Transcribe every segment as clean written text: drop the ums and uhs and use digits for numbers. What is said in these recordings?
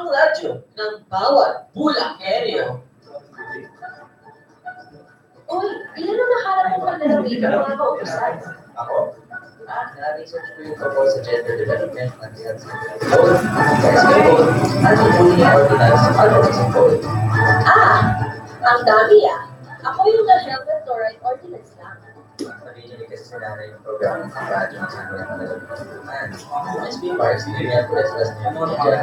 ang radyo ng bawat Bulakenyo. Uy, ilan ang nakalap mo panlalawin ng mga kautusan? Ako? Na-research ko yung tungkol sa gender development at health code. Ano po yung ordinance advocacy code? Ang dami Ako yung na-health and fluoride ordinance lang. Narinig kasi sila na yung program ng radyo ng sabi ng mga SB Parks, hindi niya po as niya mo dyan.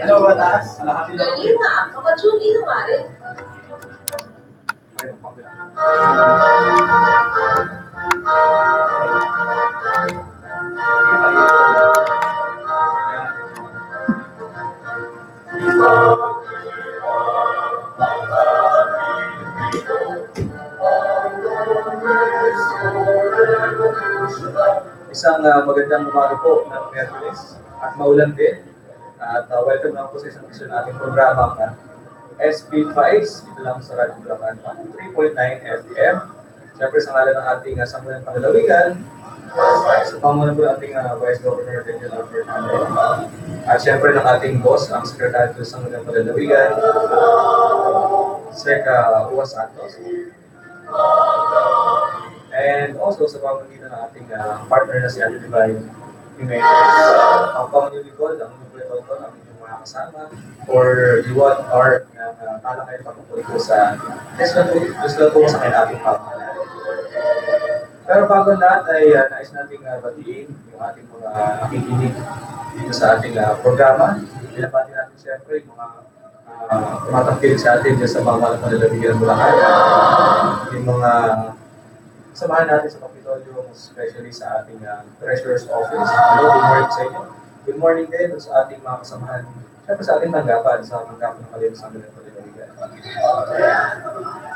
Hello, Batas. Dali na, kapag-tune in nga rin. Isang magandang umaga po ng Merkulis at maulan din. At welcome naman po sa isang isang ating programa ng SP5 dito lang sa Radyo Bulacan 3.9 FM. Siyempre sa ngalan ng ating Sangguniang Panlalawigan, sa pamunan po ng ating Vice Governor Regional Fernando. At siyempre ng ating boss, ang Secretary ng Sangguniang Panlalawigan, Sec. Uwas Santos. And also sa pamamagitan ng ating partner na si Ate Divine Jimenez. Ang pangyalikod, ang nagpapalito ng inyong mga kasama or iwan or talakay pagkakuli po sa gusto po sa ating pamahalaan. Pero bago lahat ay nais nating batiin yung ating mga nakikinig dito sa ating programa. Pinapati natin siyempre yung mga tumatangkilik sa atin dyan sa mga malang panlalabigan ng Bulacan. Yung mga samahan natin sa Kapitolyo, especially sa ating Treasurer's Office. Hello, good morning sa inyo. Good morning din sa ating mga kasamahan. Siyempre sa ating tanggapan, sa tanggapan ng Kalina sa Sangguniang Panlalawigan.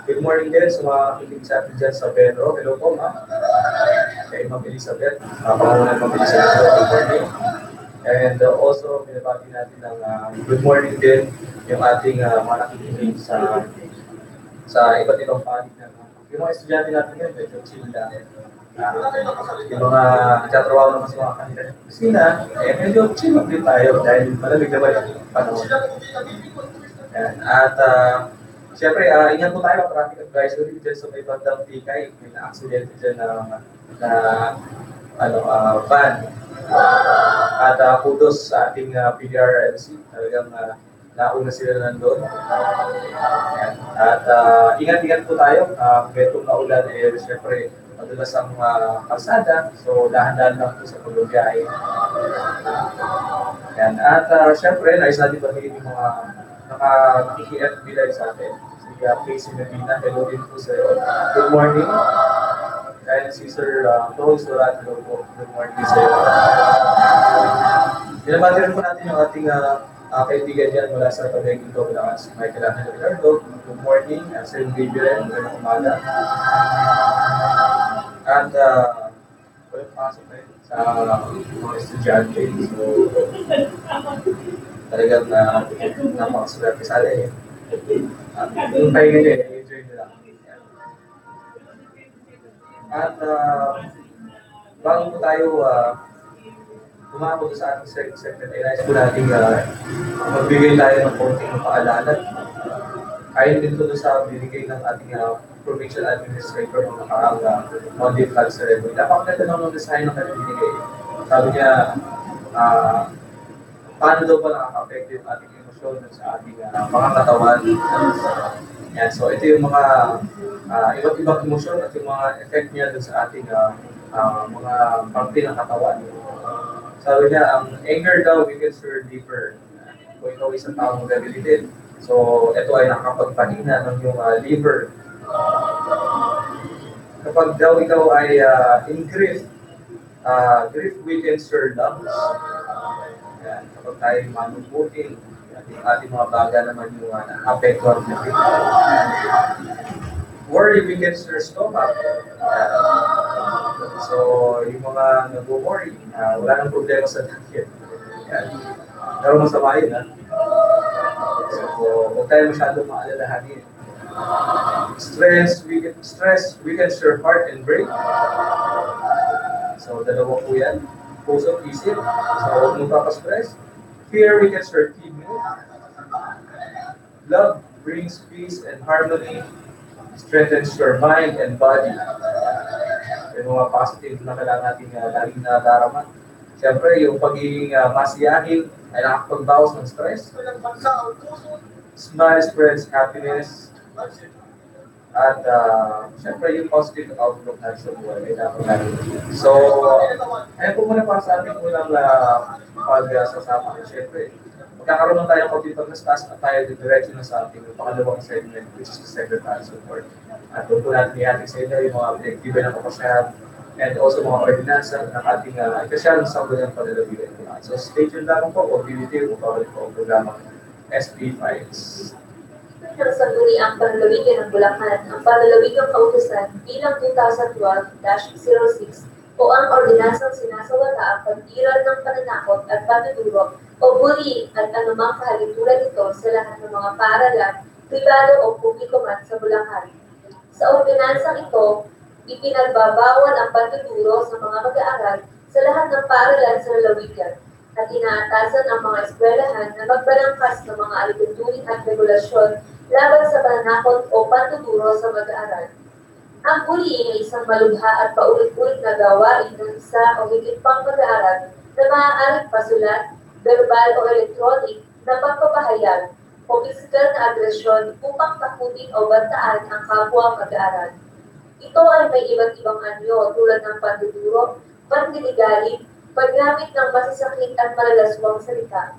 Good morning din sa mga kinig sa atin dyan sa Pedro. Hello po, ma'am. Kay Ma'am Elizabeth. Pangunan Ma'am Elizabeth. Good morning. And also, pinabati natin ng good morning din yung ating mga nakikinig sa iba't ibang panig ng yung mga estudyante natin ngayon, medyo chill lang. Yung mga nagtatrabaho naman sa mga kanila ng kusina, medyo chill lang din tayo dahil malamig naman yung panahon. At siyempre, ingat po tayo, traffic advisory dyan sa may bandang Tikay. May na-accidente dyan na van. At kudos sa ating PDRMC, talagang nauna sila nandun. At ingat-ingat po tayo. Betong na ulan, siyempre, madulas ang kalsada. So, dahan-dahan lang po sa pagbibiyahe. At siyempre, nais natin batiin yung mga nakiki-FB live sa atin. Si Casey Medina, hello din po sa iyo. Good morning. And si Sir Tohol Surat, hello po. Good morning sa iyo. Binabati rin po natin yung ating kaibigan dyan mula sa Pagreging Bulacan, si Michael Angelo Ricardo. Good morning, Sir Vivian, magandang umaga. At walang pasok sa mga estudyante. So, talagang napakaswerte sa alay. Yung pahinga nyo, enjoy nyo lang. At bago po tayo tumabot sa ating secretary, nais po natin magbigay tayo ng konting paalala. Ayon din po sa binigay ng ating provincial administrator ng nakaraang Monday Flag Ceremony. Napakaganda lang ng design ng kanyang binigay. Sabi niya, paano daw ba nakaka-affect yung ating emosyon sa ating mga katawan. Yan, so ito yung mga iba't ibang emosyon at yung mga effect niya dun sa ating mga parte ng katawan. Sabi niya, ang anger daw weakens your liver. Kung ikaw isang taong magagalitin. So, ito ay nakakapagpahina ng iyong liver. Kapag daw ikaw ay in grief, grief weakens your lungs. Yan, kapag tayo manubuting, ating mga baga naman yung apektuhan natin. Worry weakens your stomach. So, yung mga nag-worry, wala nang problema sa diet. Pero masama yun, ha? So, huwag tayo masyadong maalalahanin. Stress weakens your heart and brain. So, dalawa po yan. Puso, isip. So, huwag mong papastress. Here we can serve kidney. Love brings peace and harmony, strengthens your mind and body. Yung mga positive na kailangan natin laging nadarama. Siyempre, yung pagiging masiyahin ay nakakapagbawas ng stress. Smile spreads happiness. At siyempre, yung positive outlook natin sa buhay ay dapat natin. So, ayun po muna para sa ating unang pagsasama. Siyempre, magkakaroon lang tayo ng computer class at tayo diretso na sa ating pangalawang segment, which is the secretary support. At doon po natin ihating sa inyo yung mga pinag-given ng kapasyahan and also mga ordinansa ng ating ikasyal sa ng panlalawigan. So, stay tuned lang po o BBT kung bawal po ang programang SP Files. Ng sangguniang panlalawigan ng Bulacan, ang panlalawigang kautusan bilang 2012-06 o ang ordinansang sinasawala ang pagtiral ng pananakot at panudurog o bullying at anumang kahalintulad nito sa lahat ng mga paaralan, pribado o publiko man sa Bulacan. Sa ordinansang ito, ipinagbabawal ang pantuturo sa mga mag-aaral sa lahat ng paaralan sa lalawigan at inaatasan ang mga eskwelahan na magbalangkas ng mga alituntunin at regulasyon laban sa pananakot o pantuturo sa mag-aaral. Ang bullying ay isang malubha at paulit-ulit na gawain ng isa o higit pang mag-aaral na maaaring pasulat, verbal o electronic na pagpapahayag o pisikal na agresyon upang takutin o bantaan ang kapwa mag-aaral. Ito ay may iba't ibang anyo tulad ng pantuturo, pangginigaling, paggamit ng masasakit at malalaswang salita.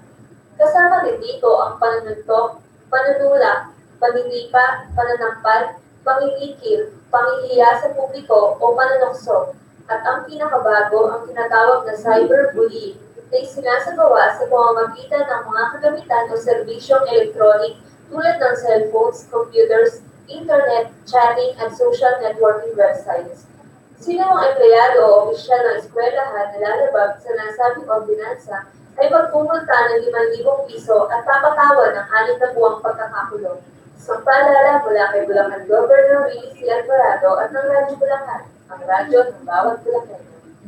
Kasama din dito ang pananuntok, panunulak, paninipa, pananampal, pangingikil, panghihiya sa publiko o pananokso, at ang pinakabago ang tinatawag na cyberbullying na isinasagawa sa pamamagitan ng mga kagamitan o serbisyong electronic tulad ng cellphones, computers, internet, chatting, at social networking websites. Sino ang empleyado o opisyal ng eskwelahan na lalabag sa nasabing ordinansa ay magpupunta ng 5,000 piso at papatawan ng 6 na buwang pagkakakulong. Sa paalala mula kay Bulacan Governor Willie C. Alvarado at ng Radyo Bulacan, ang radyo ng bawat Bulacan.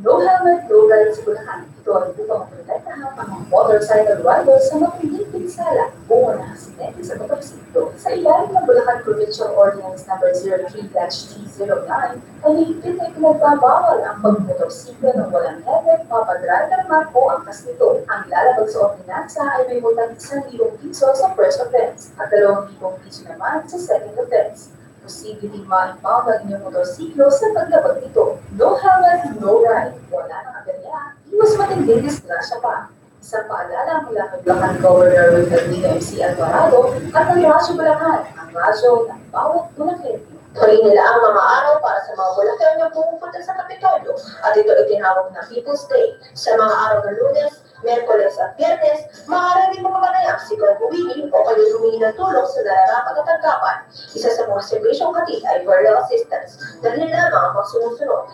No helmet, no rides Bulacan. Ito ay upang protektahan ang mga motorcycle riders sa mga pinsala o na aksidente sa motorsiklo. Sa ilalim ng Bulacan Provincial Ordinance No. 03-T09 ay higpit ay pinagbabawal ang pagmotorsiklo ng walang helmet, papadriver man o angkas nito. Ang lalabag sa ordinansa ay may multang 1,000 piso sa first offense at 2,000 piso naman sa second offense. Posibleng ma-impound ang inyong motorsiklo sa paglabag nito. No helmet, no ride. Wala nang agarya. Mas matinding disgrasya pa. Isang paalala mula kay Bulacan Governor Wilfredo MC Alvarado at ang Radyo Bulacan, ang radyo ng bawat Bulacan. Tuloy nila ang mga araw para sa mga Bulacan na pumupunta sa Kapitolyo at ito ay tinawag na People's Day. Sa mga araw ng Lunes, Miyerkules at Biyernes, maaari rin makapanayam si Corpo Willie o kayo humingi ng tulong sa nararapat at tanggapan. Isa sa mga serbisyong hatid ay burial assistance. Dahil lamang ang mga sumusunod.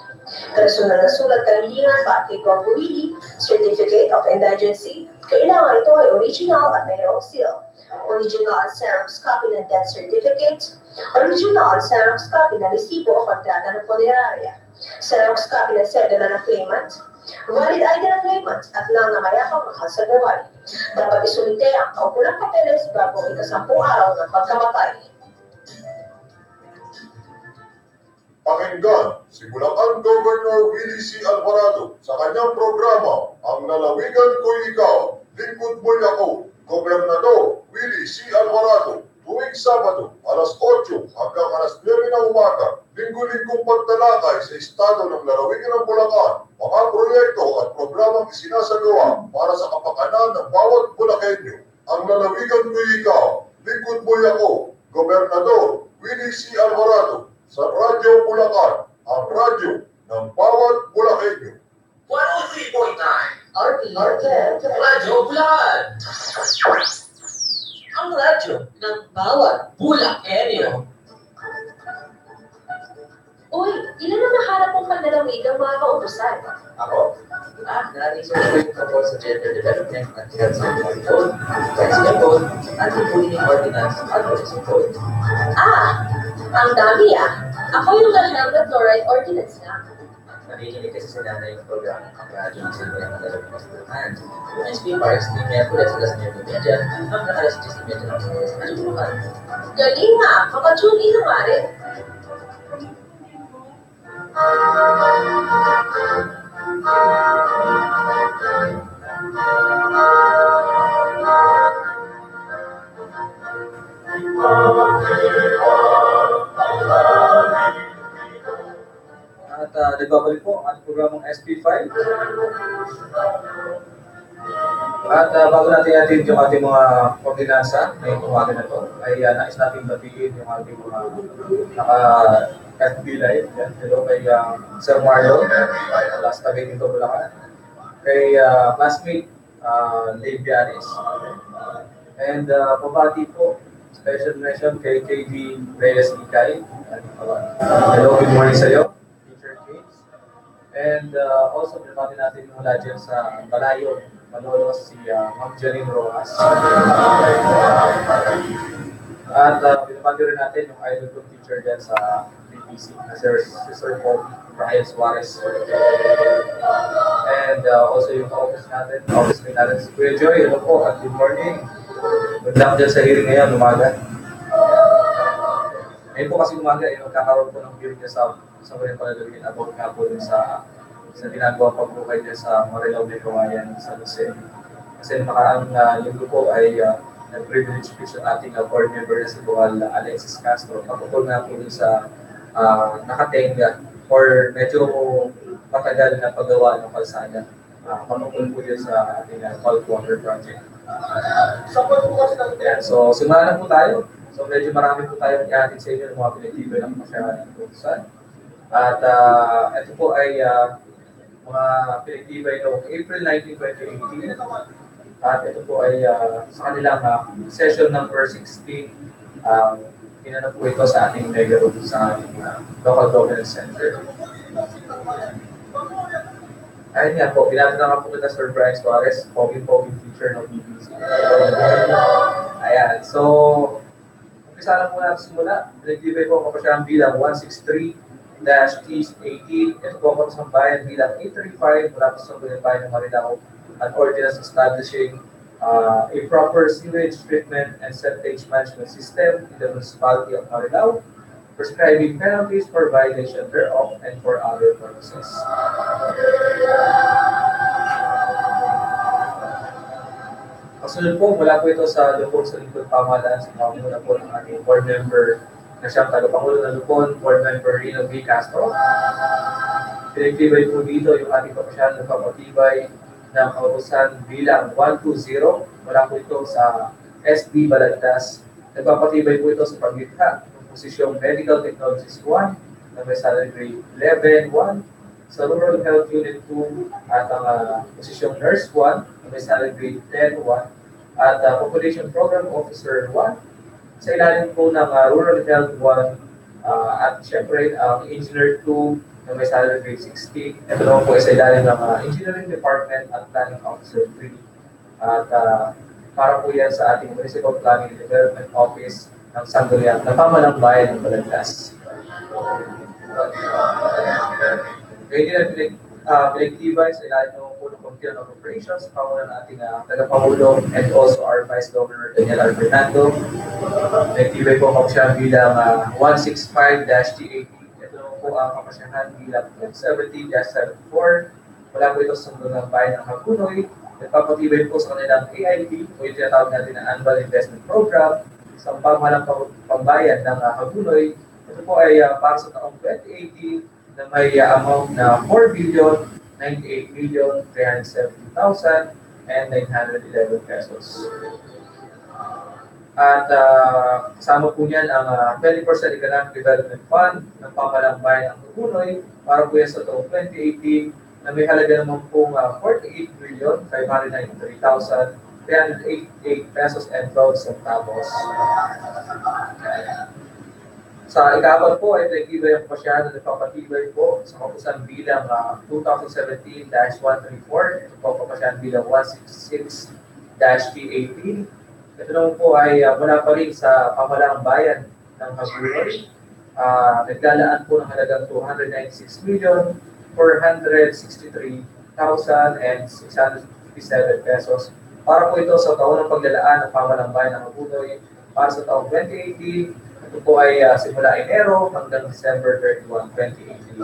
Personal na sulat kahilingan para kay Corpo Willie, Certificate of Indigency, kailangan ito ay original at mayroong seal. Original at Xerox copy ng death certificate, original at Xerox copy ng resibo o kontrata ng punerarya, Xerox copy ng sedula ng claimant, valid ID ng claimant at lang na mayapang mahal sa buhay. Dapat isulite ang kaukulang papeles bago ika-10 araw ng pagkamatay. Pakinggan si Bulacan Governor Willie C. Alvarado sa kanyang programa, Ang Lalawigan Ko'y Ikaw, Lingkod Mo'y Ako, Gobernador Willie C. Alvarado, tuwing Sabado, alas 8 hanggang alas 9 ng umaga, linggo-linggong pagtalakay sa estado ng lalawigan ng Bulacan, mga proyekto at programang isinasagawa para sa kapakanan ng bawat Bulakenyo. Ang lalawigan ko'y ikaw, lingkod mo'y ako, Gobernador Willie C. Alvarado, sa Radyo Bulacan, ang radyo ng bawat Bulakenyo. 103.9 RP Radyo Bulacan. Ang radyo ng bawat Bulakenyo. Uy, ilan ang naharap mong panlalawigang mga kautusan? Ako? Na-research ko yung tungkol sa gender development at health safety code, bicycle code, anti-bullying ordinance, at nursing code. Ang dami ah. Ako yung na-helmet fluoride ordinance na. nakikinig kasi sila na yung program ng radyo ng Silvia ng Dalawang Yung SP Parks, ni Merkules alas 9:30 hanggang alas 10:30 ng oras. Ano po ba? Galing nga, makatune in na nga rin. At nagbabalik po ang programang SP5. At bago natin yung ating mga ordinansa ngayong umaga na ito, ay nais natin batiin yung ating mga naka-FB live. Yan. Hello kay Sir Mario, last tagay nito Bulacan. Kay classmate Dave Yanis. And pabati po, special mention kay KB Reyes Ikay. Hello, good morning sa iyo. And also, pinapati natin yung mula dyan sa Balayo, Malolos, si Ma'am Janine Rojas. At pinapati rin natin yung idol group teacher dyan sa BPC, na si Sir Paul Brian Suarez. And also yung office natin, office mate natin si Kuya Joy. Hello po, at good morning. Good luck dyan sa hearing ngayon, umaga. Ngayon po kasi umaga, magkakaroon po ng hearing niya sa mga panalagin about nga po sa ginagawa pagbuhay niya sa Marilao de Kawayan sa Lucen. Kasi nakaraan yung grupo ay nag-privilege speech ng ating board member na si Buhal Alexis Castro. Kaputol nga po sa nakatenga or medyo matagal na paggawa ng kalsada. Manungkol po din sa ating bulk water project. So, simulan na po tayo. So, medyo marami po tayong i-atin sa inyo ng mga pinagtibay ng pasyahan ng Tutusan. At ito po ay mga pinagtibay noong April 19, 2018. At ito po ay sa kanilang session number 16. Inano po ito sa ating mega room sa local government center. Ayun nga po, pinatid na po kita Sir Brian Suarez, pogi-pogi teacher ng BBC. Ayan, so umpisa na po natin simula. Pinagtibay po ang kapasyang bilang 163-T18. Ito po ang sa bayan bilang 835 mula sa bayan ng Marilao. An ordinance establishing a proper sewage treatment and septage management system in the municipality of Marilao, prescribing penalties for violation thereof and for other purposes. Kasunod po, mula po ito sa Lupon sa Lingkod Pamahalaan sa pamumuno po ng ating board member na siyang tagapangulo ng Lupon, board member Rino V. Castro. Pinagtibay po dito yung ating kapasyal na kapatibay ng kautusan bilang 120 mula po ito sa SD Balagtas. Nagpapatibay po ito sa paglikha ng posisyong Medical Technologies 1 na may salary grade 11-1, sa Rural Health Unit 2 at ang posisyong Nurse 1 na may salary grade 10-1 at Population Program Officer 1 sa ilalim po ng Rural Health 1 at syempre ang Engineer 2 na may salary grade 16. Ito naman po ay sa ilalim ng Engineering Department at Planning Officer 3 at para po yan sa ating Municipal Planning and Development Office ng Sangguniang na pamalang bayan ng Balagtas. Ngayon din pinagtibay sa ilalim ng Puno Committee on Operations, pangunan ng ating tagapangulo and also our Vice Governor Daniel R. Fernando. Pinagtibay po ang kapasyahan bilang 165-T80. Ito naman po ang kapasyahan bilang 70-74. Wala po ito sa ng bayan ng Hagunoy. Nagpapatibay po sa kanilang AIP o yung tinatawag natin na Annual Investment Program sa pamahalang pambayan ng Hagunoy. Ito po ay para sa taong 2018 na may amount na 4,098,370,911 pesos. At kasama po niyan ang 20% Economic Development Fund ng pamahalang bayan ng Hagunoy para po yan sa taong 2018 na may halaga naman pong 48,593,388 pesos and 12 centavos. Sa ikapat po ay pinagtibay ang pasyahan na nagpapatibay po sa kautusan bilang 2017-134. Ito po ang pasyahan bilang 166-T18. Ito naman po ay mula pa rin sa pamahalaang bayan ng Hagunoy. Naglalaan po ng halagang 296 463,657 pesos. Para po ito sa taon ng paglalaan ng pamahalang bayan ng Mabunoy para sa taong 2018. Ito po ay simula Enero hanggang December 31, 2018.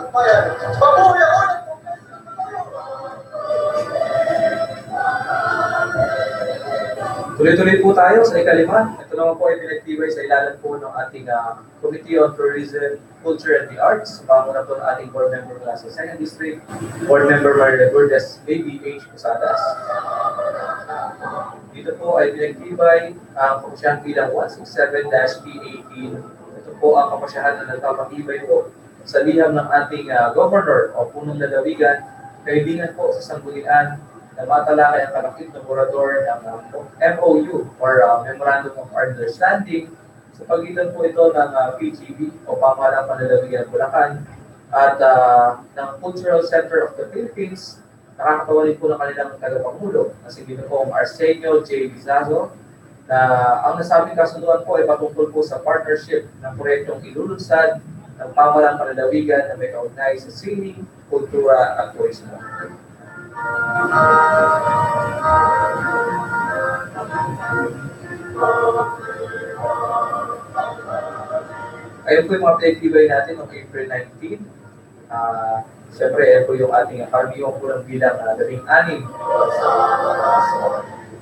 Tuloy-tuloy po tayo sa ikalima. Ito naman po ay pinagtibay sa ilalim po ng ating Committee on Tourism, Culture and the Arts. Panguna po ng ating board member mula sa 2nd District, Board Member Maria Lourdes Baby H. Posadas. Dito po ay pinagtibay ang kapasyahan bilang 167-P18. Ito po ang kapasyahan na nagpapatibay po sa liham ng ating Governor o punong lalawigan, kaibigan po sa sanggunian na matalakay ang kalakip ng orador ng MOU or Memorandum of Understanding sa pagitan po ito ng PGB o Pamahalang Panlalawigan ng Bulacan at ng Cultural Center of the Philippines. Nakakatawanin po ng kanilang tagapangulo na si Ginoong Arsenio J. Bizazo na ang nasabing kasunduan po ay patungkol po sa partnership ng proyektong ilulunsad ng Pamahalang Panlalawigan na may kaugnay sa sining, kultura at turismo. Ayun po yung mga pinagtibay natin noong April 19. Siyempre, ayun po yung ating karamiwang po ng bilang 16.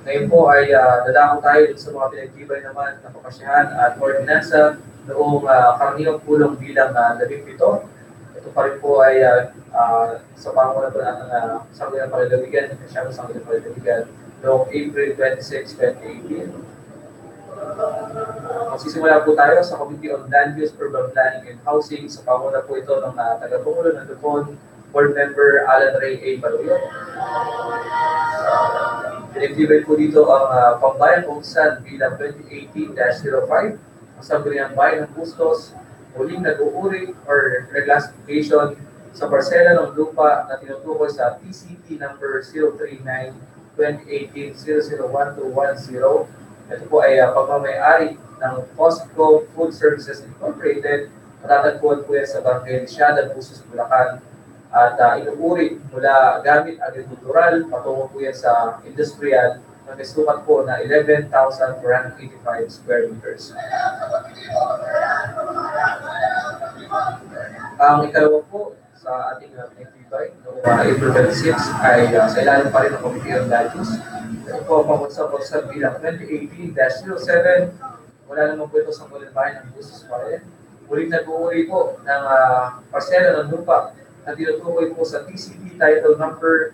Ngayon po ay dadako tayo sa mga pinagtibay naman ng kapasyahan at ordinansa noong karamiwang po ng bilang 17. Ito pa rin po ay sa panguna po natin sa mga palalawigan, kasyang sa mga palalawigan noong April 26, 2018. Magsisimula po tayo sa Committee on Land Use, Urban Planning and Housing. Sa panguna po ito ng tagapangulo ng Luzon, Board Member Alan Ray A. Baluyo. Pinagtibay po dito ang Pambayang Ungsan bilang 2018-05, ang Sangguniang Bayan ng Bustos, muling nag-uuri or reclassification sa parsela ng lupa na tinutukoy sa TCT number 039-2018-001210. Ito po ay pagmamayari ng Costco Food Services Incorporated. Matatagpuan po yan sa Barangay Lisiada, Busos, Bulacan. At inuuri mula gamit agrikultural, patungo po yan sa industrial na may sukat po na 11,485 square meters. Ang ikalawa po sa ating pinagtibay noong April 26 ay sa ilalim pa rin ng Committee on Land Use. Ito po ang pangusap bilang 2018-07. Wala naman po ito sa muling bayan ng Busos pa rin. Muling nag-uuri po ng parsela ng lupa na tinutukoy po sa TCP title number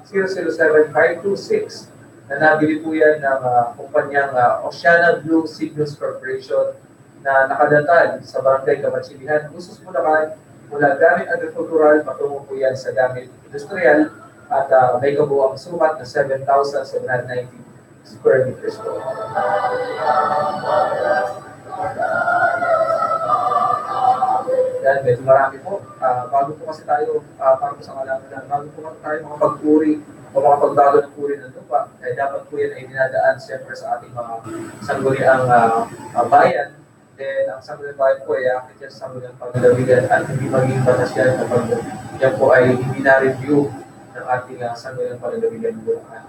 039-2016-007526 na nabili po yan ng kumpanyang Oceana Blue Signals Corporation na nakadatad sa Barangay Kamatsilihan, Busos, Bulacan, mula gamit agricultural patungo po yan sa gamit industrial at may kabuang sukat na 7,790 square meters po. Yan, medyo marami po. Bago po kasi tayo, para po sa kalaman, bago po tayo makapag-uri o makapagbago ng uri ng lupa, eh, dapat po yan ay dinadaan siyempre sa ating mga sangguniang bayan. Then, ang sangguniang bayan po ay akit yan sa sangguniang paglawigan at hindi maging batasyan kapag yan po ay hindi na-review ng ating sangguniang paglawigan ng Bulacan.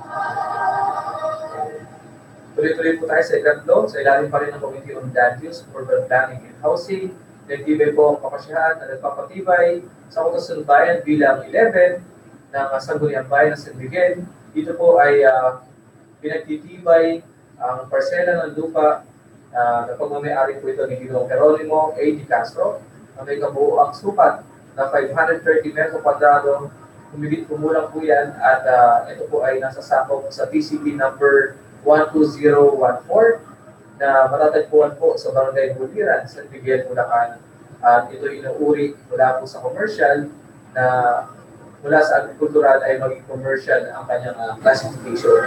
Tuloy-tuloy po tayo sa ikatlo, sa ilalim pa rin ng Committee on Land Use, Urban Planning and Housing. Nagtibay po ang kapasyahan na nagpapatibay sa Kutusan Bayan bilang 11 ng Sangguniang Bayan ng San Miguel. Dito po ay pinagtitibay ang parsela ng lupa na pagmamayari po ito ni Ginoong Geronimo A. Di Castro na may kabuoang sukat na 530 metro kwadrado. Humigit kumulang po yan at ito po ay nasasakop sa TCP number 12014 na matatagpuan po sa Barangay Buliran, San Miguel, Bulacan. At ito inuuri mula po sa commercial na mula sa agricultural ay maging commercial ang kanyang classification.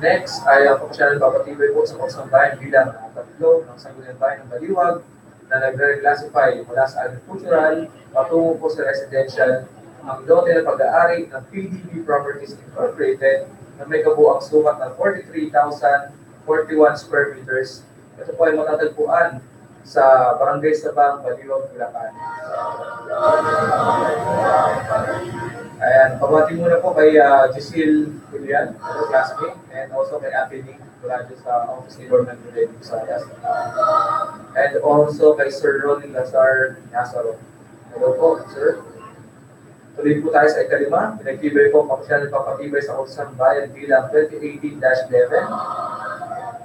Next ay ang kapasyahan ng papatibay po sa Kutusan Bayan bilang tatlo ng Sangguniang Bayan ng Baliwag na nagre-classify mula sa agricultural patungo po sa residential ang lote na pag-aari ng PDB Properties Incorporated na may kabuang sukat ng 43,041 square meters. Ito po ay matatagpuan sa Barangay Sabang, Baliwag, Bulacan. Ayan, pabati muna po kay Giselle Julian, classmate, and also kay Ate Nick, mula dyan sa Office ni Lord Nagulay Visayas. And also kay Sir Ronnie Lazar Nazaro. Hello po, sir. Tuloy po tayo sa ikalima. Pinagtibay po kapasyan at papatibay sa Kusang Bayan bilang 2018-11.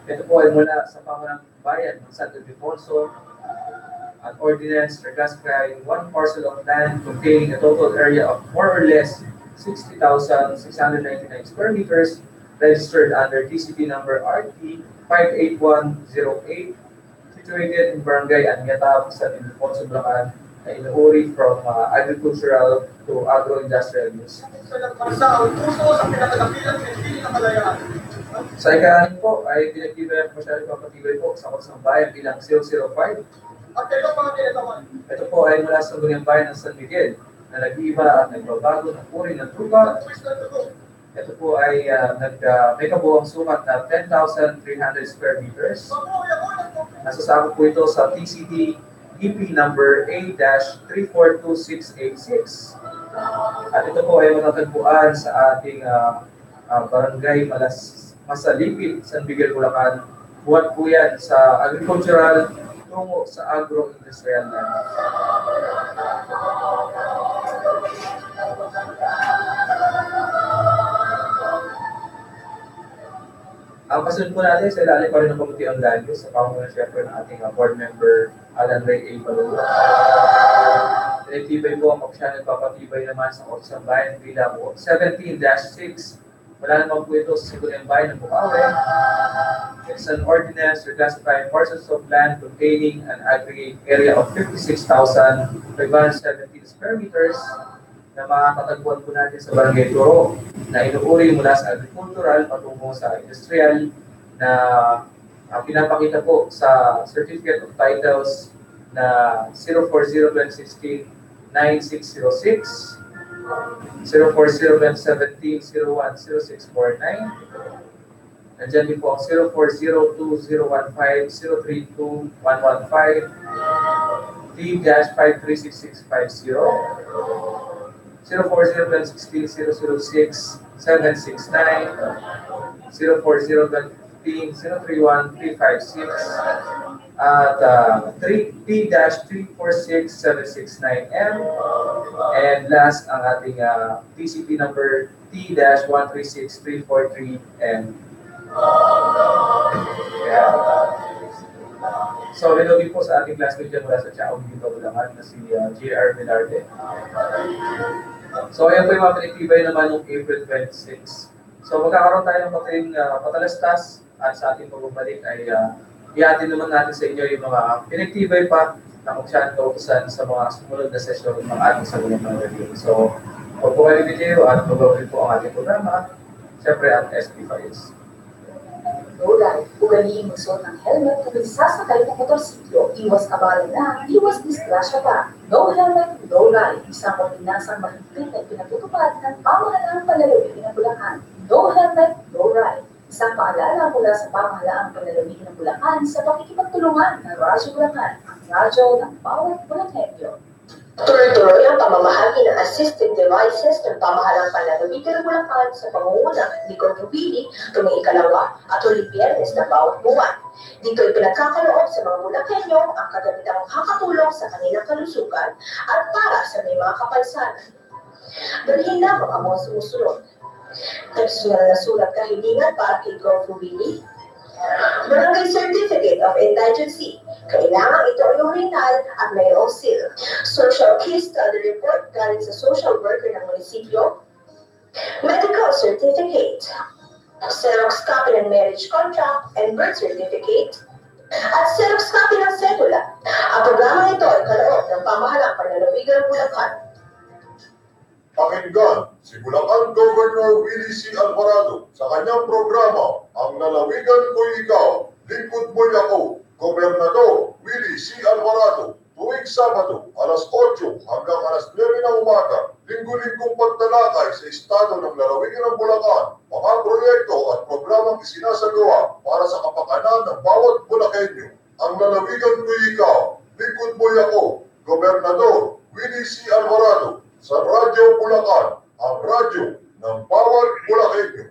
Ito po ay mula sa pamanang bayan ng Santo Ildefonso, an ordinance reclassifying one parcel of land containing a total area of more or less 60,699 square meters, registered under TCP number RT 58108, situated in Barangay Anyata, San Ildefonso, Bulacan, na inuuri from agricultural to agro-industrial use. Sa ikahanin po ay pinagtibay po siya papatibay po sa Kusang Bayan bilang 005. Ito po ay mula sa Sangguniang Bayan ng San Miguel na nag-iiba at nagbabago ng uri ng lupa. Ito po ay may kabuuang sukat na 10,300 square meters. Nasasakop po ito sa TCD EP number A-342686. At ito po ay matatagpuan sa ating Barangay Masalipit, San Miguel, Bulacan. Buwan po yan sa agricultural tungo sa agro-industrial land. Ang kasunod po natin sa ilalim pa rin ng Komite-ang Values sa pamunuan siyempre ng ating board member Alan Ray A. Palula. Pinagtibay po ang opsyon at papatibay naman sa Kusang Bayan bilang 17-6. Wala naman po ito sa Sangguniang Bayan ng Bukawi. It's an ordinance reclassifying parcels of land containing an aggregate area of 56,517 square meters na makakatagpuan po natin sa Barangay Toro na inuuri mula sa agricultural patungo sa industrial na pinapakita po sa Certificate of Titles na 040-2016-9606, 040-2017-010649. Nandiyan din po ang 040-2015-032-115, T-536650, 040-2016-006-769, 040-2015-031-356, at T-346769M, and last ang ating TCP number T-136343M. So, reloading po sa ating classmate dyan mula sa Chaong dito Bulacan na si J.R. Velarde. So, ayan po yung mga pinagtibay naman ng April 26. So, magkakaroon tayo ng mataling patalastas at sa ating pagbabalik ay ihatin naman natin sa inyo yung mga pinagtibay pa na kung saan kautusan sa mga sumunod na sesyon ng ating sagulang ng review. So, huwag po kayo video at magbabalik po ang ating programa. Siyempre, ang SP5S. No life, ugaliin magsuot ng helmet kung nagsasakay ng motorsiklo, iwas kabala na, iwas disgrasya pa. No helmet, no life, isang ordinansang mahigpit na pinatutupad ng pamahalaang panlalawig ng Bulacan. No helmet, no ride. Isang paalala mula sa pamahalaang panlalawig ng Bulacan sa pakikipagtulungan ng Radyo Bulacan, ang radyo ng bawat Bulakenyo. Tuloy-tuloy ang pamamahagi ng assistive devices ng pamahalang panlalawigan ng Bulacan sa pangunguna ni Contrubili tuwing ikalawa at huling Biyernes ng bawat buwan. Dito ay pinagkakaloob sa mga Bulakenyo ang kagamitang makakatulong sa kanilang kalusugan at para sa may mga kapansanan. Dalhin lamang ang mga sumusunod. Personal na sulat kahilingan para kay Contrubili. Barangay Certificate of Indigency. Kailangan ito ay original at mayroong seal. Social case study report galing sa social worker ng munisipyo. Medical certificate. Xerox copy ng marriage contract and birth certificate. At Xerox copy ng cedula. Ang programa ito ay kaloob ng pamahalang panlalawigan ng Bulacan. Pakinggan si Bulacan Governor Willie C. Alvarado sa kanyang programa, Ang Lalawigan Ko'y Ikaw, Lingkod Mo'y Ako, Gobernador Willie C. Alvarado, tuwing Sabado, alas 8 hanggang alas 9 ng umaga, linggo-linggong pagtalakay sa estado ng lalawigan ng Bulacan, mga proyekto at programang isinasagawa para sa kapakanan ng bawat Bulakenyo. ang lalawigan ko'y ikaw, lingkod mo'y ako, Gobernador Willie C. Alvarado, sa Radyo Bulacan, ang radyo ng bawat Bulakenyo.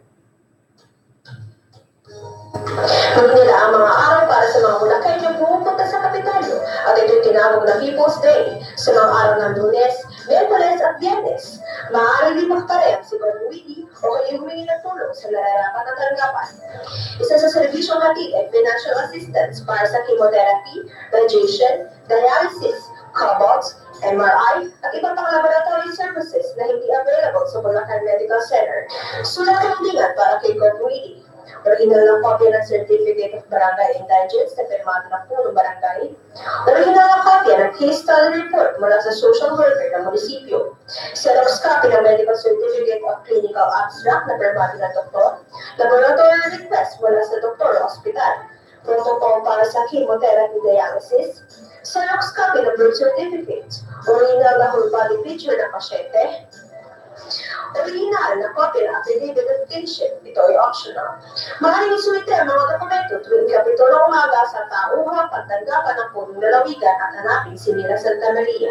Magnila ang mga araw para sa mga Bulakenyo pumupunta sa Kapitolyo at ito'y tinawag na People's Day sa mga araw ng Lunes, Miyerkules at Biyernes. Maaari din magpareha si Gord Willie o kayo humingi ng tulong sa nararapat na tanggapan. Isa sa serbisyong hatid ay financial assistance para sa chemotherapy, radiation, dialysis, cobots, MRI, at iba pang laboratory services na hindi available sa Bulacan Medical Center. Sulat ng dingat para kay Gord Willie. Original ng kopya ng Certificate of Barangay Indigence na pirmado ng punong barangay. Original ng kopya ng case study report mula sa social worker ng munisipyo. Xerox copy ng Medical Certificate of Clinical Abstract na pirmado ng doktor. Laboratory request mula sa doktor o ospital. Protocol para sa chemotherapy dialysis. Xerox copy ng birth certificate. Original na whole body picture ng pasyente. Original na copy ng affidavit of kinship, ito ay optional. Maaaring isulite ang mga dokumento tuwing Kapitol ng umaga sa tauhang pagtanggapan ng punong lalawigan at hanapin si Mira Santa Maria.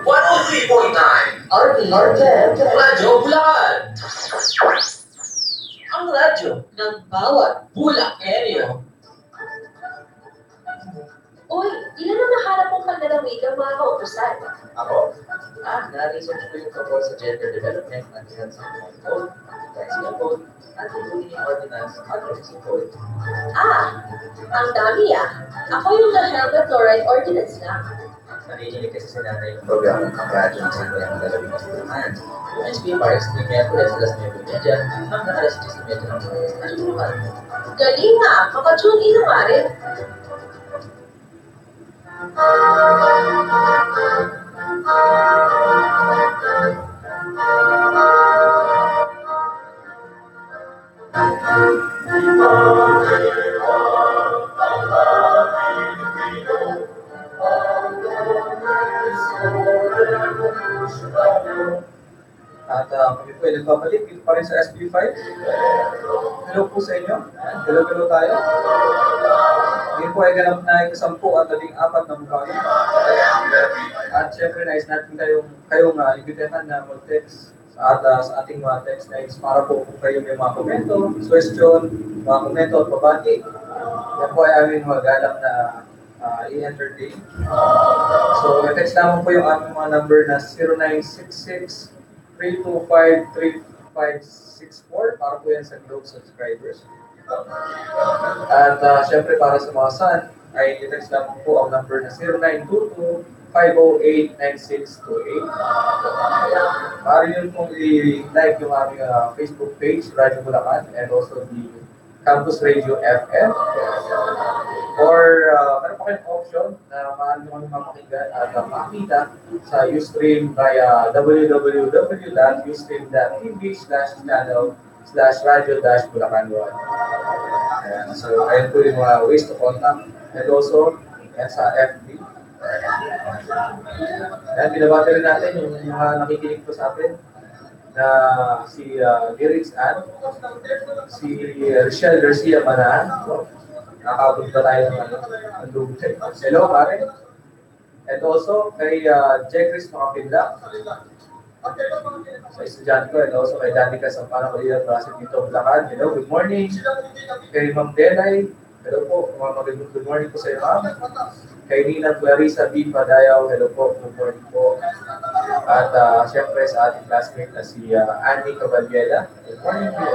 103.9 RTM Radyo Bulacan. Ang radyo ng bawat Bulakenyo. Uy, ilan ang naharap mong panlalawigang mga kautusan? Ako, na-research ko yung tungkol sa gender development at financing code, tricycle code, anti-bullying ordinance, at nursing code. Ang dami Ako yung na-helmet chloride ordinance lang. Narinig kasi sila na yung programa ng radyo ng Sangguniang Dalawang Kasulungan. Yung SB Parks, ni Miyerkules alas 9:30 hanggang alas 10:30 ng oras. Ano naman? Galing Makatune in nga rin. At kami po ay nagbabalik dito pa rin sa SB5. Hello po sa inyo. Hello tayo. Ngayon po ay ganap na ikasampu at 14 na bukagan. At syempre nais natin kayong ibitehan na mag-text sa ating mga text lines para po kung kayo may mga komento, question, mga komento at pabati. Yan po ay aming magalang na i-entertain. So, text naman po yung ating mga number na 0966-325-3564 para po yan sa Globe subscribers. At syempre para sa mga son, ay i-text lamang po ang number na 0922-508-9628. Para yun pong i-like yung aming Facebook page, Radyo Bulacan, and also the Campus Radio FM. Or meron pa kayong option na maaari naman mapakinggan at makita sa Ustream via www.ustream.tv/channel/radio-bulacan1. So, ayun po yung mga ways to contact. And also, yan sa FB. Ayan, binabati rin natin yung mga nakikinig po sa atin na si Lyrics Ann, si Richelle Garcia Manahan. Nakakabot ba tayo ng Lugtay? Hello, pare. And also, kay Jekris Makapinla, sa estudyante ko, and also kay Danica Sampana Maria Brasit dito, Bulacan. Hello, good morning. Kay Ma'am Denay, hello po, good morning po sa iyo, ma'am. Kay Nina Clarissa B. Padayaw, hello po, good morning po. At siyempre sa ating classmate na si Annie Caballera, good morning po.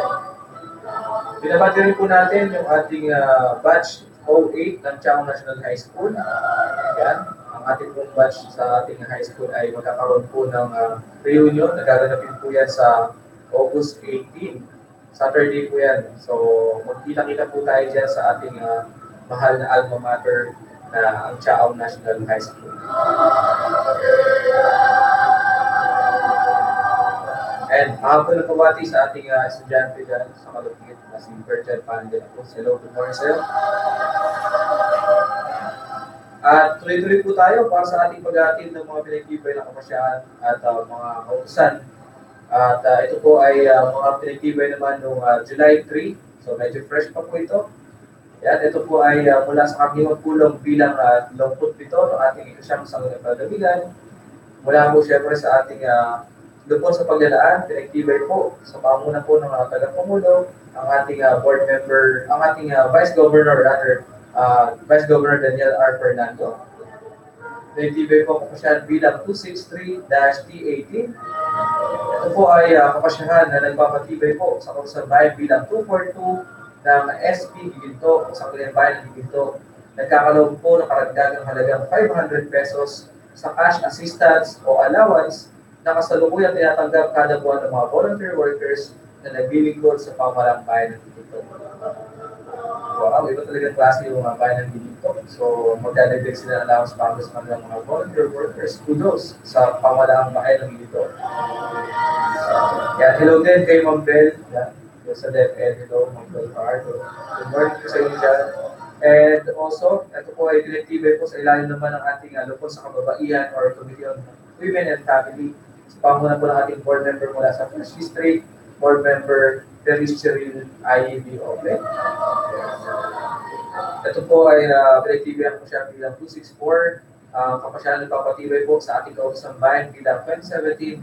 Binabati rin po natin yung ating batch 08 ng Chao National High School. Yan. Ang ating pong batch sa ating high school ay magkakaroon po ng reunion. Nagaganapin po yan sa August 18. Saturday po yan. So, magkita-kita po tayo dyan sa ating mahal na alma mater na ang Chao National High School. And ako na pabati sa ating estudyante dyan sa Malupit na si Virgil Pandel. Hello, good morning sir. At tuloy-tuloy po tayo para sa ating pag-aatid ng mga pinagtibay na kamasyahan at mga kautusan. At ito po ay mga pinagtibay naman noong July 3. So medyo fresh pa po ito. Yan, ito po ay mula sa kanilang pulong bilang 27 ng ating ikasyang sangguniang panlalawigan. Mula po siyempre sa ating lupon sa paglalaan, pinagtibay po sa pamuna po ng mga tagapangulo, ang ating board member, ang ating Vice Governor Vice Governor Daniel R. Fernando. Pinagtibay po kapasyahan bilang 263-T18. Ito po ay kapasyahan na nagpapatibay po sa Kausang Bayan bilang 242 ng SP Giginto, sa Bayan ng Giginto. Nagkakaloob po ng karagdagang halagang 500 pesos sa cash assistance o allowance na kasalukuyang tinatanggap kada buwan ng mga volunteer workers na naglilingkod sa pamahalang bayan ng Giginto. Wow, iba talagang klase yung mga bayan ng Giginto. So, magdadagdag sila ng allowance para sa kanilang mga volunteer workers. Kudos sa pamahalang bayan ng Giginto. Yan, hello din kay Ma'am Bell. Yan, sa DepEd. Hello, Ma'am Bell Pardo. Good morning po sa inyo dyan. And also, ito po ay pinagtibay po sa ilalim naman ng ating lupon sa kababaihan or Committee on Women and Family. Sa pamuna po ng ating board member mula sa First District, board member Feliz Cheryl IEB Ople. Ito po ay pinagtibayan po siya bilang 264. Kapasyahan ng papatibay po sa ating kausang bayan bilang 2017-3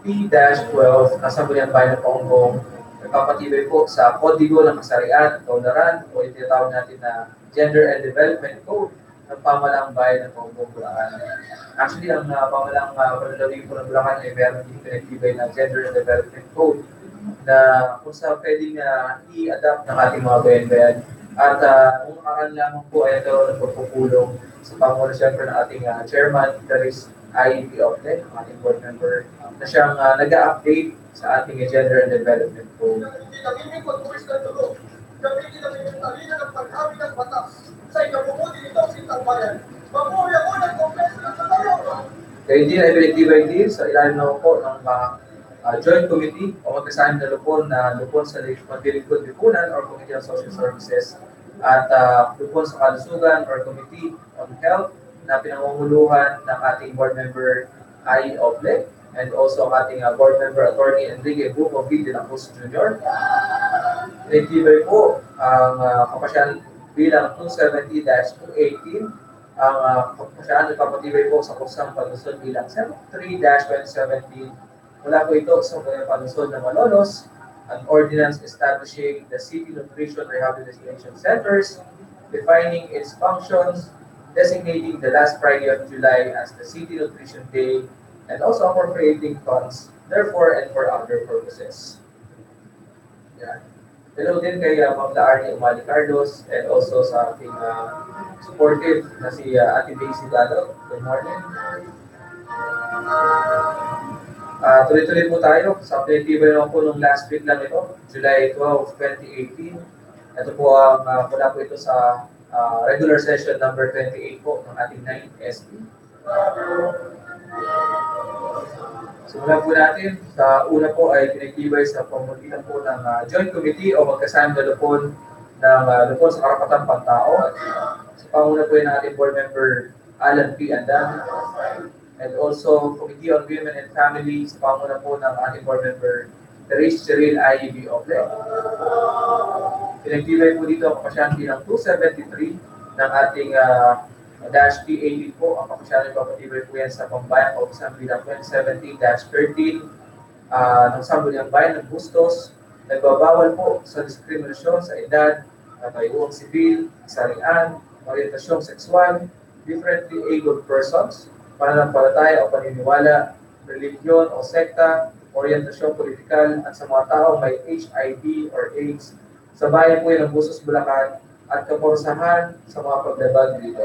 P-12 na Sangguniang Bayan ng Paunggong. Nagpapatibay po sa Kodigo ng Kasarian, Kaunlaran, o yung tinatawag natin na Gender and Development Code ng Pamahalang Bayan ng Paunggong, Bulacan. Actually, ang pamahalang panlalawigan po ng Bulacan ay meron din pinagtibay na Gender and Development Code na kung saan pwedeng i-adapt ng ating mga bayan-bayan. At kung nakaraan lamang po ay ito nagpupulong sa pamumuno siyempre ng ating chairman, that is IEP Ople, ang ating board member, na siyang nag-update sa ating Gender and Development Code. Kaya din ay pinagtibay din sa ilalim na po ng Joint Committee o magkasama na lupon sa Paglilingkod Lipunan or Committee on Social Services at lupon sa Kalusugan or Committee on Health na pinangunguluhan ng ating board member I. Oble and also ang ating board member Attorney Enrique Buco V. de la Cruz Jr. Pinagtibay po ang kapasyahan bilang 270-218 ang kapasyahan ng papatibay po sa kursang palusod bilang 73-2017. Mula po ito sa palusod ng Malolos, an ordinance establishing the City Nutrition Rehabilitation Centers, defining its functions, designating the last Friday of July as the City Nutrition Day, and also appropriating funds, therefore and for other purposes. Yan. Hello din kay Ma'am Laarni Umali Carlos and also sa ating supportive na si Ate Daisy Dado. Good morning. Tuloy-tuloy po tayo sa pinagtibay naman po nung last week lang ito, July 12, 2018. Ito po ang mula po ito sa regular session number 28 po ng ating 9th SP. Simulan po natin. Sa una po ay pinagtibay sa pamumugitan po ng Joint Committee o magkasama na lupon ng lupon sa karapatang pantao. Sa pamuna po ng ating board member Alan P. Andan. And also, Committee on Women and Family, sa pamuna po ng ating board member, Feliz Cheryl IEB Ople. Pinagtibay po dito ang kapasyahan bilang 273 ng ating dash P80 po. Ang kapasyahan ng papatibay po yan sa pambayang kautusan bilang 2017-13 ng Sangguniang Bayan ng Bustos. Nagbabawal po sa diskriminasyon sa edad, katayuang sibil, kasarian, orientasyong sexual, differently abled persons, pananampalataya o paniniwala, religion o sekta, orientasyon politikal, at sa mga tao may HIV or AIDS sa bayan po ng Bustos, Bulacan at kaporsahan sa mga paglabag dito.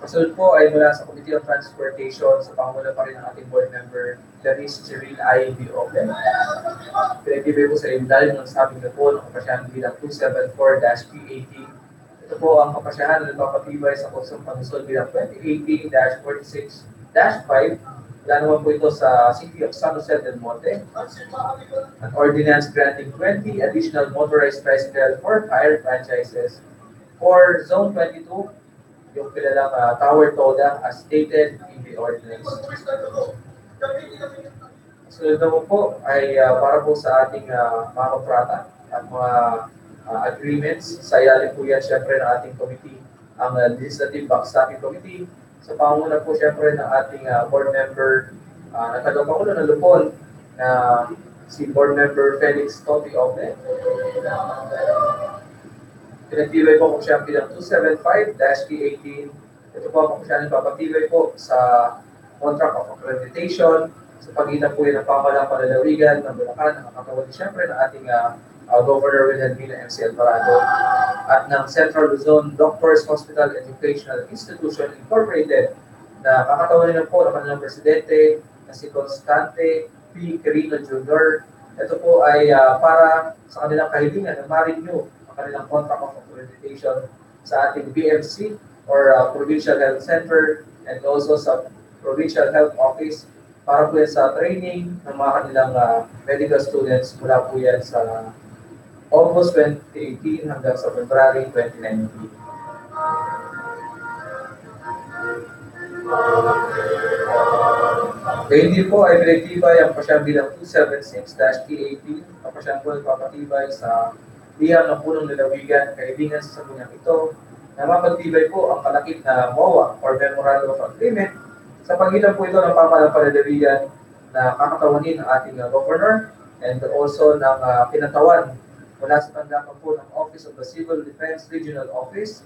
Kasunod po ay mula sa Committee on Transportation sa panguna pa rin ng ating board member, Feliz Cheryl IEB Open. Pinagtibay po sa ilalim ng sabing na po ng kapasyahan bilang 274-P18. Ito po ang kapasyahan na nagpapatibay sa kursong pangusod bilang 2018-46-5. Wala naman po ito sa City of San Jose del Monte. An ordinance granting 20 additional motorized tricycle for hire franchises for Zone 22, yung kilalang Tower Toda as stated in the ordinance. Sunod naman po ay para po sa ating mga kontrata at mga agreements. Sa ilalim po yan siyempre ng ating committee, ang Legislative Backstopping Committee. Sa pangunguna po siyempre ng ating board member na tagapangulo ng Lupon na si board member Felix Topi Oble. Pinagtibay po kung siya bilang 275-T18. Ito po kung siya nagpapatibay po sa contract of accreditation sa pagitan po yun ng pamahalang panlalawigan ng Bulacan, ang kakawali siyempre ng ating Governor Wilhelmina MC Alvarado at ng Central Luzon Doctors Hospital Educational Institution Incorporated na kakatawanin na po ng kanilang presidente na si Constante P. Quirino Jr. Ito po ay para sa kanilang kahilingan na ma-renew ang kanilang contract of accreditation sa ating BMC or Provincial Health Center and also sa Provincial Health Office para po yan sa training ng mga kanilang medical students mula po yan sa August 2018 hanggang sa February 2019. Hindi po ay pinagtibay ang pasyang bilang 276-T18. Ang pasyang po nagpapatibay sa liham ng punong lalawigan, kaibigan sa sabunyang ito, na mapagtibay po ang kalakip na MOA or Memorandum of Agreement sa pagitan po ito ng pamahalang panlalawigan na kakatawanin ng ating governor and also ng pinatawan mula sa tanggapan po ng Office of the Civil Defense Regional Office,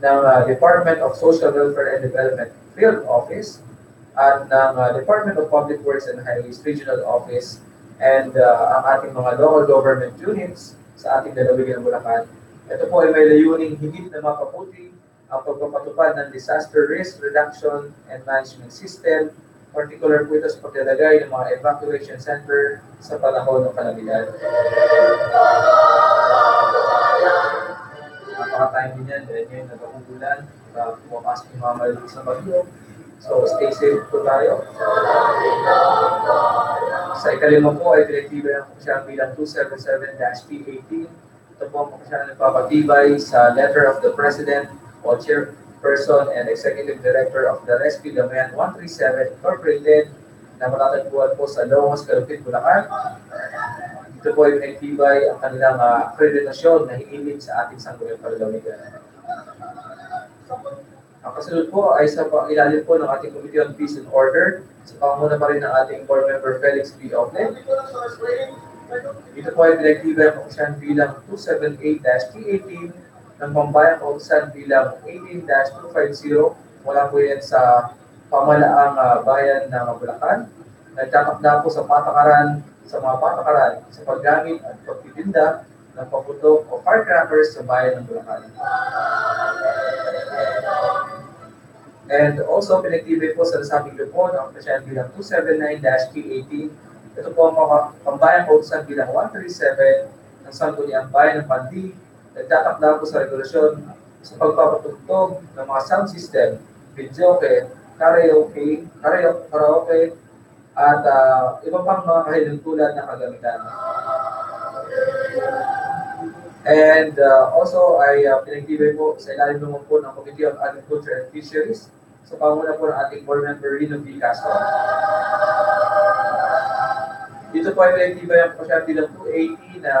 ng Department of Social Welfare and Development Field Office, at ng Department of Public Works and Highways Regional Office, and ang ating mga local government units sa ating lalawigan ng Bulacan. Ito po ay may layuning higit na mapabuti ang pagpapatupad ng disaster risk reduction and management system, particular po ito sa paglalagay ng mga evacuation center sa panahon ng kalamidad. Napaka-time din yan dahil ngayon nag-uulan, pumapasok yung mga maliliit na bagyo. So stay safe po tayo. Sa ikalima po ay pinagtibay ang siya bilang 277-T18. Ito po ang siya nagpapatibay sa letter of the President o Chairperson and Executive Director of the Rescue Damayan 137 Incorporated na matatagpuan po sa Longos, Calupit, Bulacan. Ito po ay pinagtibay ang kanilang akreditasyon na hihilig sa ating sangguniang panlalawigan. Ang kasunod po ay sa ilalim po ng ating Committee on Peace and Order sa pangunguna pa rin ng ating board member Felix P. Oble. Ito po ay pinagtibay ang kausyan bilang 278-T18 ng pambayang kautusan bilang 18-250 mula po yan sa pamalaang bayan ng Bulacan. Nagtatakda po sa mga patakaran sa paggamit at pagtitinda ng paputok o firecrackers sa bayan ng Bulacan. And also pinagtibay po sa nasabing Lupon ang pasyan bilang 279-T18. Ito po ang pambayang kautusan bilang 137 ng sangguniang bayan ng Pandi. Nagtatakda po sa regulasyon sa pagpapatugtog ng mga sound system, videoke, karaoke, at iba pang mga kahilintulan na kagamitan. And also ay pinagtibay po sa ilalim naman po ng Committee on Agriculture and Fisheries sa panguna po ng ating board member Rino B. Castro. Dito po ay pinagtibay ang pasyang bilang 280 na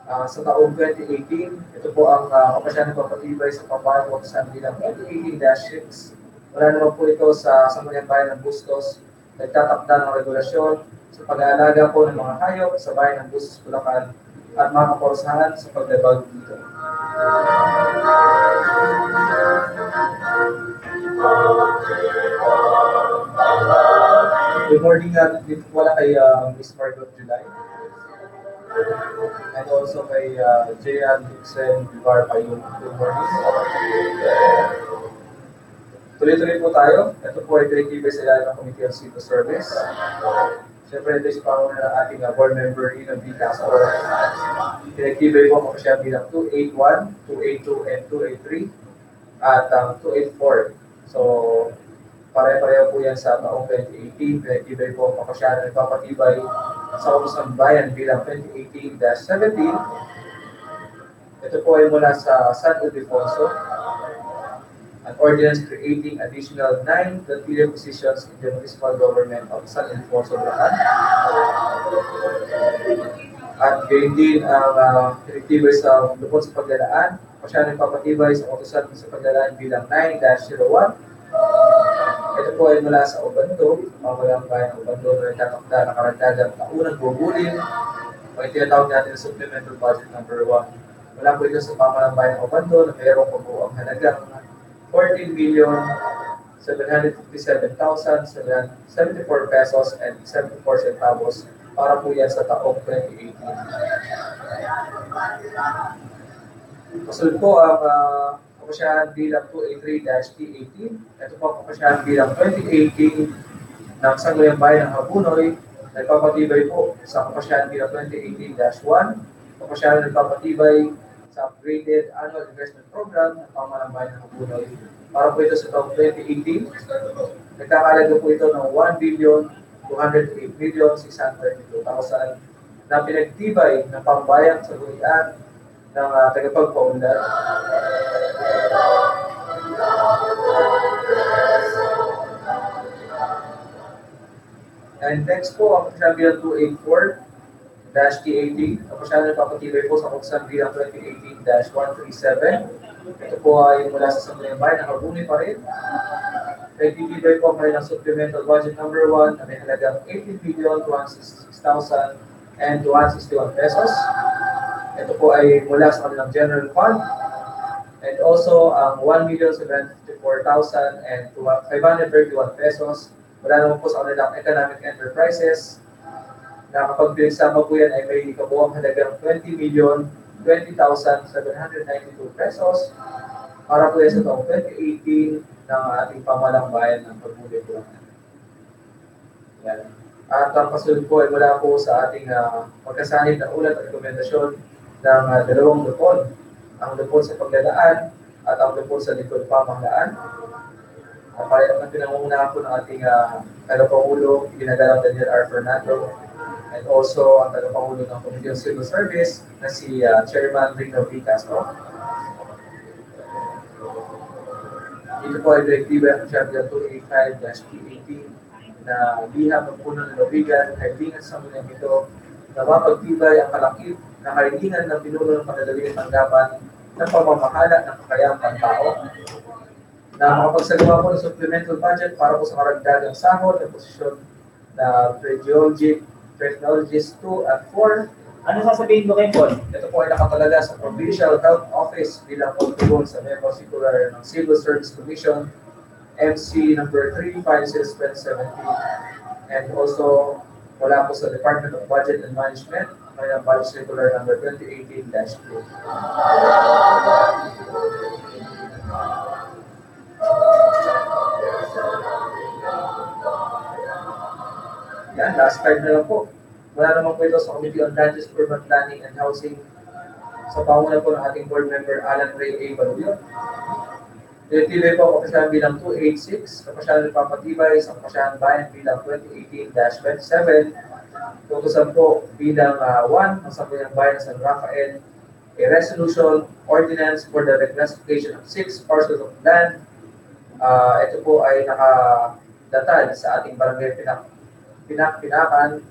sa taong 2018, ito po ang kapasyan ng papatibay sa pambayang sa bilang 2018-6. Wala naman po ito sa Sangguniang Bayan ng Bustos. Nagtatakda ng regulasyon sa pag-aalaga po ng mga hayop sa bayan ng Bustos, Bulacan at mga kaporsahan sa paglabag dito. Good morning dito wala kay Miss Margot July. And also kay J.R. Dixon Vivar Payun. Good morning. Tuloy-tuloy po tayo. Ito po ay pinagtibay sa ilalim ng Committee on Civil Service. Siyempre, ito is panguna ng ating board member Rino B. Castro. Pinagtibay po ako siya bilang 281, 282, and 283 at 284. So, pare-pareho po yan sa taong 2018. Pinagtibay po ako siya na nagpapatibay sa Kautusan Bayan bilang 2018-17. Ito po ay mula sa San Ildefonso. an ordinance creating additional 9 auxiliary positions in the municipal government of San Ildefonso, Bulacan. At gayon din ang pinagtibay sa lupon sa paglalaan, o siya nagpapatibay sa utusan sa paglalaan bilang 9-01. Ito po ay mula sa Obando, pamamayang bayan ng Obando na nagtatakda na karagdagang taunang bubulin o yung tinatawag natin na Supplemental Budget number 1. Mula po ito sa pamamayang bayan ng Obando na mayroong pagbuo ang halagang 14,757,774 pesos and 74 centavos para po yan sa taong 2018. Kasunod po ang kapasyahan bilang 283-T18. Ito po ang kapasyahan bilang 2018 ng Sangguniang Bayan ng Habunoy. Nagpapatibay po sa kapasyahan bilang 2018-1. Kapasyahan nagpapatibay sa upgraded annual investment program ng Pamahalang Bayan ng Habunoy. Para po ito sa taong 2018. Nagkakalaga po ito ng 1,208,632,000 na pinagtibay ng pambayang sa gunian ng tagapagpaunlad. And next po, ang kapasyahan bilang 284-T18. Kapasyahan nagpapatibay po sa kapasyahan bilang 2018-137. Ito po ay mula sa Sangguniang Bayan ng Habunoy pa rin. Nagtitibay po ang kanilang supplemental budget number 1 na may halagang 18,266,000 and 261 pesos. Ito po ay mula sa kanilang general fund. And also, ang 1,754,000 and 531 pesos mula naman po sa kanilang economic enterprises na kapag pinagsama po yan ay may kabuang halagang 20,020,792 pesos para po yan sa taong 2018 ng ating pamahalang bayan ng Habunoy, Bulacan. Yan. At ang kasunod po ay mula po sa ating pagkasanib na ulat at rekomendasyon ng dalawang lupon. Ang lupon sa paglalaan at ang lupon sa likod pamahalaan. Ang pinangungunahan po ng ating tagapangulo, ginagalang Daniel R. Fernando, and also ang tagapangulo ng Committee on Civil Service na si Chairman Rino V. Castro. Dito po ay direktiba ng Chapter 285-P18 na liham ng puno ng Lawigan, kailangan sa mga ito na mapagtibay ang kalakip na kailangan ng pinuno ng panadaligang tanggapan ng pamamahala ng kakayahang pantao na makapagsagawa po ng supplemental budget para po sa karagdagang sahod ng posisyon na Technologies 2 at 4. Ano sasabihin mo kay Paul? Ito po ay nakatalaga sa Provincial Health Office bilang pagtugon sa Memo Circular ng Civil Service Commission MC number 3, 5/6/2017, and also mula po sa Department of Budget and Management, may Budget Circular number 2018-2. Yan, last card na lang po. Wala naman po ito sa Committee on Land Use, Urban Planning and Housing sa panguna po ng ating board member Alan Ray A. Baluyo. Direktiba po ang kapasyahan bilang 286, kapasyahan nagpapatibay sa kapasyahan bayan bilang 2018-27, tutusan po bilang 1 ng Sangguniang Bayan ng San Rafael, a resolution ordinance for the reclassification of 6 parcels of land. Ito po ay nakadatad sa ating barangay Pinakan,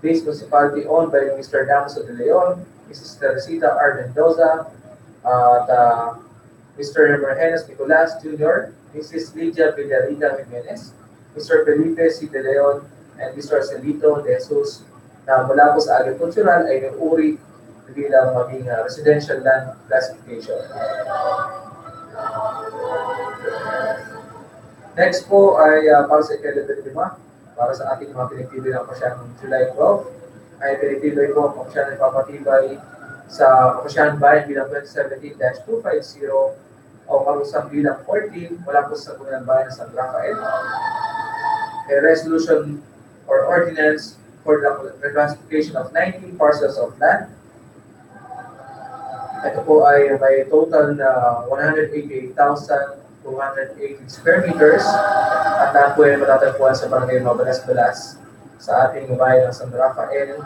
based municipality owned by Mr. Damaso de Leon, Mrs. Teresita R. Mendoza, at Mr. Mergenes Nicolas Jr., Mrs. Lydia Villarita Jimenez, Mr. Felipe C. De Leon, and Mr. Celito De Jesus na mula po sa agricultural ay nag-uri bilang maging residential land classification. Next po ay para sa Ikalabat 5, para sa ating mga pinagtibay ng kapasyahan ng July 12, ay pinagtibay po ang kapasyahan ng papatibay sa kapasyahan bayan bilang 2017-250 o karusang bilang 14 mula po sa Sangguniang Bayan ng San Rafael. A resolution or ordinance for the reclassification of 19 parcels of land. Ito po ay may total na 188,280 square meters at lahat po ay matatagpuan sa barangay Mabalas-Balas sa ating bayan ng San Rafael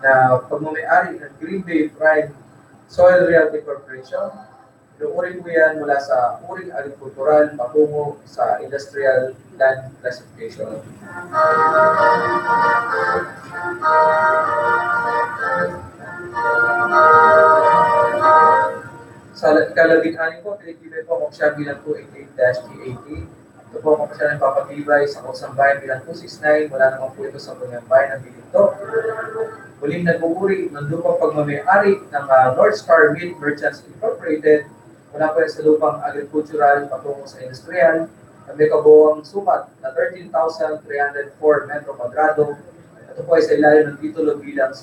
na pagmamayari ng Green Bay Prime Soil Realty Corporation Inuuri po yan mula sa uring agrikultural patungo sa industrial land classification. Sa ikalabing-anim po, tinitibay po kung siya bilang 288-T80. Ito po kung siya nagpapatibay sa kusang bayan bilang 269. Wala naman po ito sa bunyang bayan ng Bilinto. Muling nag-uuri ng lupang pagmamayari ng North Star Meat Merchants Incorporated. Wala po yan sa lupang agricultural patungo sa industrial na may kabuoang sukat na 13,304 metro kwadrado. Ito po ay sa ilalim ng titulo bilang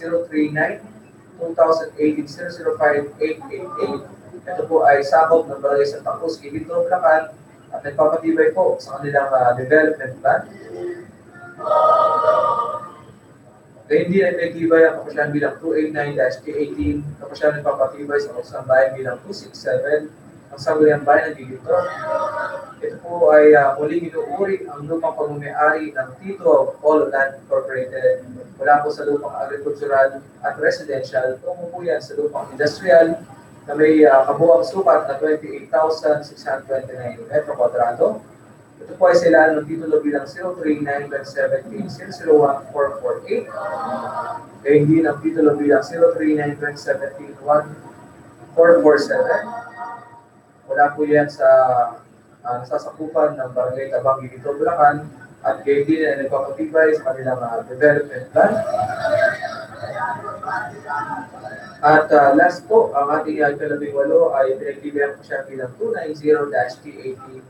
039-2018-005-888. Ito po ay sakop ng Barangay Santa Cruz, Quibintro, Bulacan at nagpapatibay po sa kanilang development plan. Kaya hindi na epektiba ang kapasyahan bilang 289-T18, kapasyahan nagpapatibay sa kusang bayan bilang 267, ang sangguniang bayan ng Quibintro. Ito po ay muling inuuri ang lupang pagmamayari ng Tito of All Land Incorporated. Wala po sa lupang agricultural at residential, tungo po yan sa lupang industrial na may kabuoang sukat na 28,629 metro kwadrado. Ito po ay sa ilalim ng titulo bilang 039-2017-001-448. Kaya hindi ng titulo bilang 039-2017-1447. Wala po yan sa nasasakupan ng Barangay Tabang, Quibintro, Bulacan at kaya hindi na nagpapatibay sa kanilang development plan. At last po, ang ating ikalabing-walo ay pinagtibayan po siya bilang 290-T80.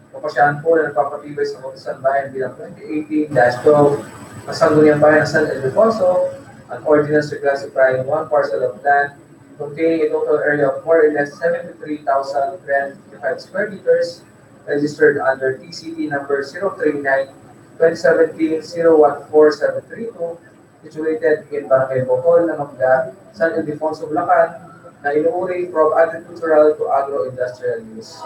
Kapasyahan po na nagpapatibay sa Kapusan Bayan bilang 2018-12 ang sangguniang bayan ng San Ildefonso, an ordinance reclassifying one parcel of land containing a total area of more or less 73,355 square meters, registered under TCT number 039-2017-014732, situated in Barangay Bohol, Namangga, San Ildefonso, Bulacan, na inuuri from agricultural to agro-industrial use.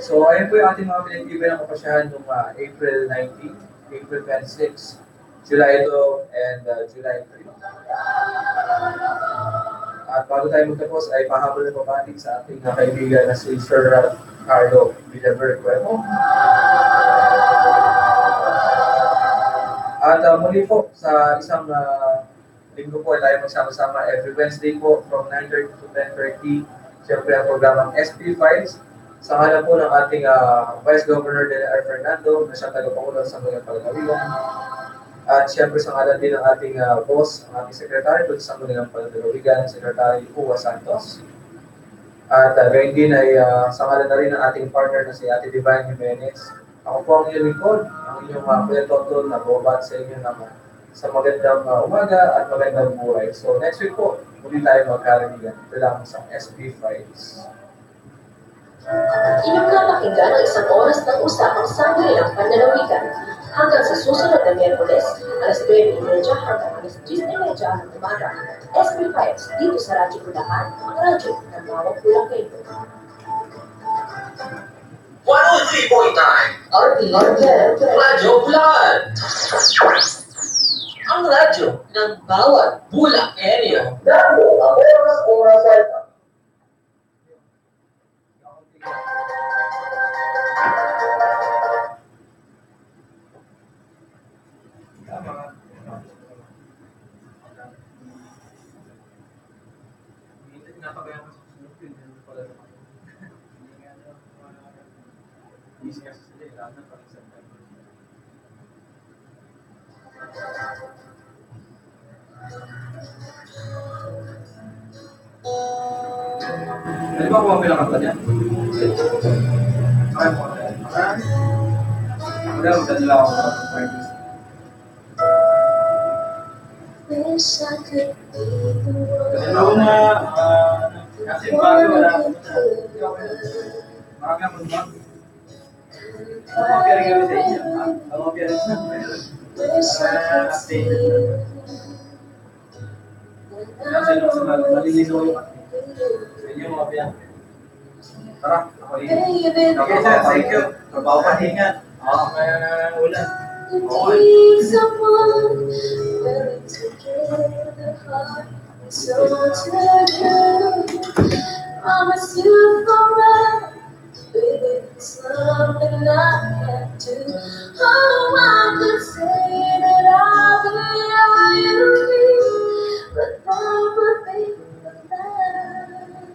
So, ayun po yung ating mga pinagtibay ng kapasyahan noong April 19, April 26, July 2, and July 3. At bago tayo magtapos ay pahabol na papatig sa ating kaibigan na si Sir Carlo Villaver Cuervo. At muli po, sa isang linggo po tayo magsama-sama every Wednesday po from 9:30 to 10:30. Siyempre ang programang SP Files. Sa ngalan po ng ating Vice Governor De La Fernando na siyang tagapangulo sa mga palagawigan. At siyempre sa ngalan din ng ating boss, ang ating Secretary doon sa mga palagawigan, Secretary Uwa Santos. At gayon din ay sa ngalan na rin ng ating partner na si Ate Divine Jimenez. Ako po ang inyong lingkod, ang inyong Kuya Toto na bumabat sa inyo naman sa magandang umaga at magandang buhay. So next week po, muli tayo magkarinigan. Ito lang sa SP Files. Inyong napakinggan ang isang oras ng usapang sangguniang panlalawigan. Hanggang sa susunod na Miyerkules, alas 9:30 hanggang alas 10:30 ng umaga. SP Files dito sa Radyo Bulacan, ang radyo ng bawat Bulacan. 103.9 RPM Radyo Bulacan. Ang radyo ng bawat Bulacanyo. Dami ang oras-oras ay Ano ba kung bilang kanta niya? Ay mo. Maganda ako sa practice. Ano na, kasi bago wala. Marami akong mag. Ano ang piyaring kami sa inyo? Ano ang piyaring sa inyo? Updated. Kasi malilino yung sa inyo mga piyan. Tara, ako yun. Okay sir, thank you. Trabaho pa din yan. May ulan. Okay. heart and soul together. Promise you forever, baby, it's something I can't do. Oh, I could say that I'll be all you need, but that would be pathetic.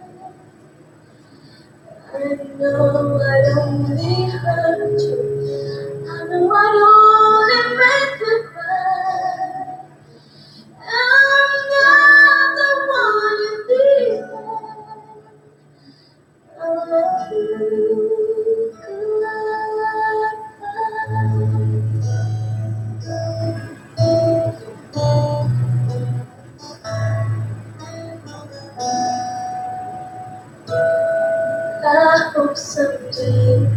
I know I'd only hurt you. I know I'd only make you cry. I'm not the one you need. I love you. I hope someday